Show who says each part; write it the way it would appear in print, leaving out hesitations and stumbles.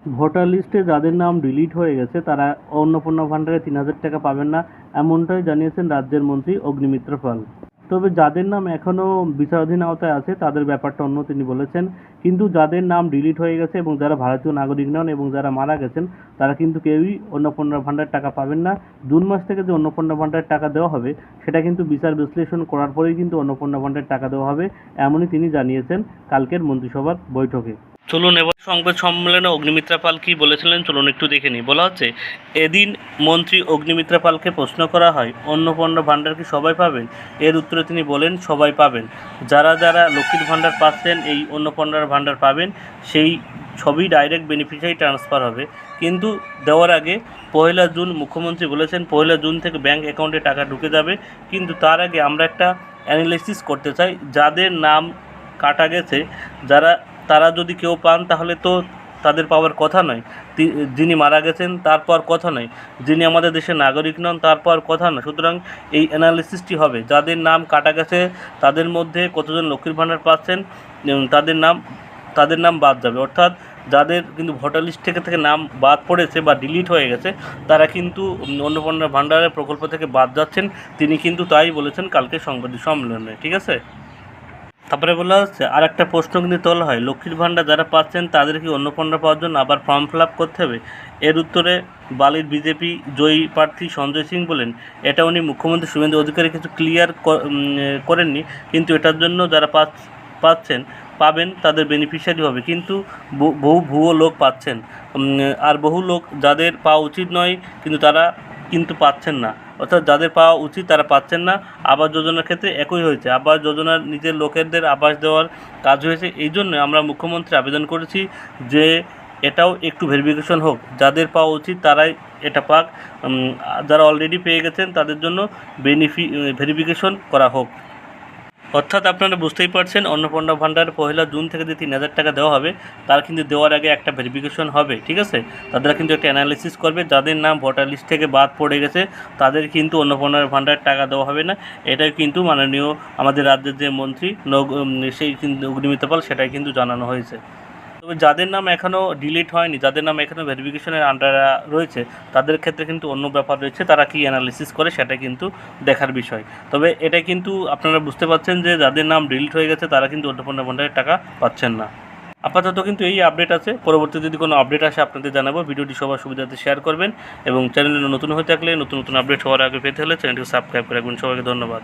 Speaker 1: Voter লিস্টে যাদের নাম ডিলিট হয়ে গেছে তারা অন্নপূর্ণা ভাণ্ডারে ৩,০০০ টাকা পাবেন না, এমনটাই জানিয়েছেন রাজ্যের মন্ত্রী অগ্নিমিত্রা পাল। তবে যাদের নাম এখনও বিচারাধীন আওতায় আছে তাদের ব্যাপারটা অন্য তিনি বলেছেন। কিন্তু যাদের নাম ডিলিট হয়ে গেছে এবং যারা ভারতীয় নাগরিক নন এবং যারা মারা গেছেন তারা কিন্তু কেউই অন্নপূর্ণা ভাণ্ডার টাকা পাবেন না। জুন মাস থেকে যে অন্নপূর্ণা ভাণ্ডার টাকা দেওয়া হবে সেটা কিন্তু বিচার বিশ্লেষণ করার পরেই কিন্তু অন্নপূর্ণা ভাণ্ডার টাকা দেওয়া হবে, এমনই তিনি জানিয়েছেন কালকের মন্ত্রিসভার বৈঠকে। চলুন এবার সংবাদ সম্মেলনে অগ্নিমিত্রা পাল কী বলেছিলেন চলুন একটু দেখে নিই। বলা হচ্ছে, এদিন মন্ত্রী অগ্নিমিত্রা পালকে প্রশ্ন করা হয় অন্নপূর্ণা ভাণ্ডার কি সবাই পাবেন। এর উত্তরে তিনি বলেন সবাই পাবেন। যারা যারা লক্ষ্মীর ভাণ্ডার পাচ্ছেন, এই অন্নপূর্ণার ভাণ্ডার পাবেন, সেই সবই ডাইরেক্ট বেনিফিশিয়ারি ট্রান্সফার হবে। কিন্তু দেওয়ার আগে ১লা জুন মুখ্যমন্ত্রী বলেছেন ১লা জুন থেকে ব্যাঙ্ক অ্যাকাউন্টে টাকা ঢুকে যাবে। কিন্তু তার আগে আমরা একটা অ্যানালিসিস করতে চাই। যাদের নাম কাটা গেছে, তারা যদি কেউ পান তাহলে তো তাদের পাওয়ার কথা নয়। যিনি মারা গেছেন তার পাওয়ার কথা নয়, যিনি আমাদের দেশের নাগরিক নন তার পাওয়ার কথা নয়। সুতরাং এই অ্যানালিসিসটি হবে যাদের নাম কাটা গেছে তাদের মধ্যে কতজন লক্ষ্মীর ভাণ্ডার পাচ্ছেন, তাদের নাম বাদ যাবে। অর্থাৎ যাদের কিন্তু ভোটার লিস্ট থেকে নাম বাদ পড়েছে বা ডিলিট হয়ে গেছে তারা কিন্তু অন্নপূর্ণা ভাণ্ডারের প্রকল্প থেকে বাদ যাচ্ছেন। তিনি কিন্তু তাই বলেছেন কালকে সংবাদ সম্মেলনে। ঠিক আছে। তারপরে বলা হচ্ছে, আর একটা প্রশ্ন কিন্তু তোলা হয়, লক্ষ্মীর ভাণ্ডার যারা পাচ্ছেন তাদের কি অন্নপূর্ণা পাওয়ার জন্য আবার ফর্ম ফিল আপ করতে হবে। এর উত্তরে বালির বিজেপি জয়ী প্রার্থী সঞ্জয় সিং বলেন, এটা উনি মুখ্যমন্ত্রী শুভেন্দু অধিকারী কিছু ক্লিয়ার করেননি, কিন্তু এটার জন্য যারা পাবেন তাদের বেনিফিশিয়ারি হবে। কিন্তু বহু ভুয়ো লোক পাচ্ছেন, আর বহু লোক যাদের পাওয়া উচিত নয় কিন্তু তারা কিন্তু পাচ্ছেন না। অর্থাৎ যাদের পাওয়া উচিত তারা পাচ্ছেন না। আবাস যোজনার ক্ষেত্রে একই হয়েছে, আবাস যোজনার নিজের লোকেদের আবাস দেওয়ার কাজ হয়েছে। এই জন্য আমরা মুখ্যমন্ত্রী আবেদন করেছি যে এটাও একটু ভেরিফিকেশন হোক, যাদের পাওয়া উচিত তারাই এটা পাক, যারা অলরেডি পেয়ে গেছেন তাদের জন্য ভেরিফিকেশন করা হোক। অর্থাৎ আপনারা বুঝতেই পারছেন, অন্নপূর্ণা ভাণ্ডার ১লা জুন থেকে যে ৩,০০০ টাকা দেওয়া হবে তার কিন্তু দেওয়ার আগে একটা ভেরিফিকেশন হবে। ঠিক আছে, তারা কিন্তু একটা অ্যানালিসিস করবে। যাদের নাম ভোটার লিস্ট থেকে বাদ পড়ে গেছে তাদের কিন্তু অন্নপূর্ণা ভাণ্ডার টাকা দেওয়া হবে না। এটাই কিন্তু মাননীয় আমাদের রাজ্যের যে মন্ত্রী সেই কিন্তু অগ্নিমিত্রা পাল সেটাই কিন্তু জানানো হয়েছে। তবে যাদের নাম এখনও ডিলিট হয়নি, যাদের নাম এখনও ভেরিফিকেশনের আন্ডারে রয়েছে তাদের ক্ষেত্রে কিন্তু অন্য ব্যাপার রয়েছে, তারা কি অ্যানালিসিস করে সেটা কিন্তু দেখার বিষয়। তবে এটা কিন্তু আপনারা বুঝতে পারছেন যে যাদের নাম ডিলিট হয়ে গেছে তারা কিন্তু অন্নপূর্ণা ভাণ্ডারের টাকা পাচ্ছেন না। আপাতত কিন্তু এই আপডেট আছে, পরবর্তীতে যদি কোনো আপডেট আসে আপনাদের জানাবো। ভিডিওটি সবার সুবিধাতে শেয়ার করবেন এবং চ্যানেলে নতুন হয়ে থাকলে নতুন আপডেট সবার আগে পেতে হলে চ্যানেলটিকে সাবস্ক্রাইব করে রাখবেন। সবাইকে ধন্যবাদ।